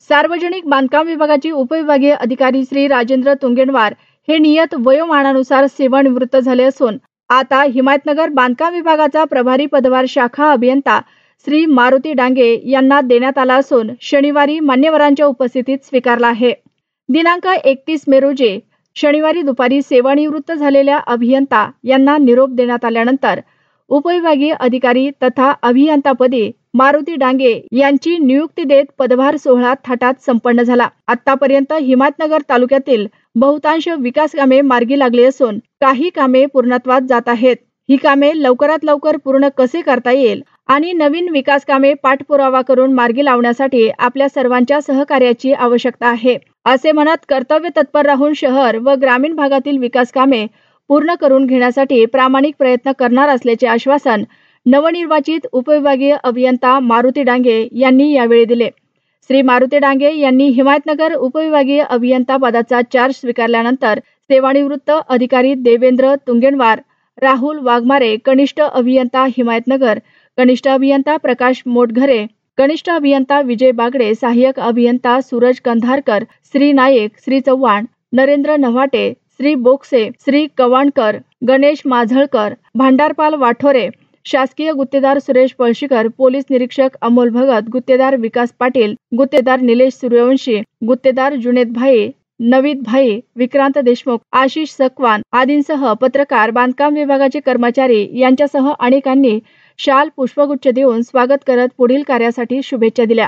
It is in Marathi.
सार्वजनिक बांधकाम विभागाचे उपविभागीय अधिकारी श्री राजेंद्र तुंगेनवार हे नियत वयोमानानुसार सेवानिवृत्त झाले असून आता हिमायतनगर बांधकाम विभागाचा प्रभारी पदभार शाखा अभियंता श्री मारुती डांगे यांना देण्यात आला असून शनिवारी मान्यवरांच्या उपस्थितीत स्वीकारला आहे। दिनांक 31 मे रोजी शनिवारी दुपारी सेवानिवृत्त झालेल्या अभियंता यांना निरोप देण्यात आल्यानंतर उपविभागीय अधिकारी तथा अभियंतापदी मारुती डांगे यांची नियुक्ती देत पदभार सोहळा थाटात संपन्न झाला। आतापर्यंत हिमायतनगर तालुक्यातील बहुतांश विकास कामे मार्गी लागली असून काही कामे पूर्णत्वास जात आहेत। ही कामे लवकरात लवकर पूर्ण कसे करता येईल आणि नवीन विकास कामे पाठपुरावा करून मार्गी लावण्यासाठी आपल्या सर्वांच्या सहकार्याची आवश्यकता आहे, असे म्हणत कर्तव्य तत्पर राहून शहर व ग्रामीण भागातील विकास कामे पूर्ण करून घेण्यासाठी प्रामाणिक प्रयत्न करणार असल्याचे आश्वासन नवनिर्वाचित उपविभागीय अभियंता मारुती डांगे यांनी यावेळी दिले। श्री मारुती डांगे यांनी हिमायतनगर उपविभागीय अभियंता पदाचा चार्ज स्वीकारल्यानंतर सेवानिवृत्त अधिकारी देवेंद्र तुंगेनवार, राहुल वाघमारे, कनिष्ठ अभियंता हिमायतनगर, कनिष्ठ अभियंता प्रकाश मोटघरे, कनिष्ठ अभियंता विजय बागडे, सहाय्यक अभियंता सूरज कंधारकर, श्री नायक, श्री चव्हाण, नरेंद्र नव्हाटे, श्री बोक्से, श्री कवाणकर, गणेश माझळकर, भांडारपाल वाठोरे, शासकीय गुत्तेदार सुरेश पळशीकर, पोलीस निरीक्षक अमोल भगत, गुत्तेदार विकास पाटील, गुत्तेदार निलेश सूर्यवंशी, गुत्तेदार जुनेद भाई, नवीद भाई, विक्रांत देशमुख, आशिष सकवान आदींसह पत्रकार, बांधकाम विभागाचे कर्मचारी यांच्यासह अनेकांनी शाल पुष्पगुच्छ देऊन स्वागत करत पुढील कार्यासाठी शुभेच्छा दिल्या।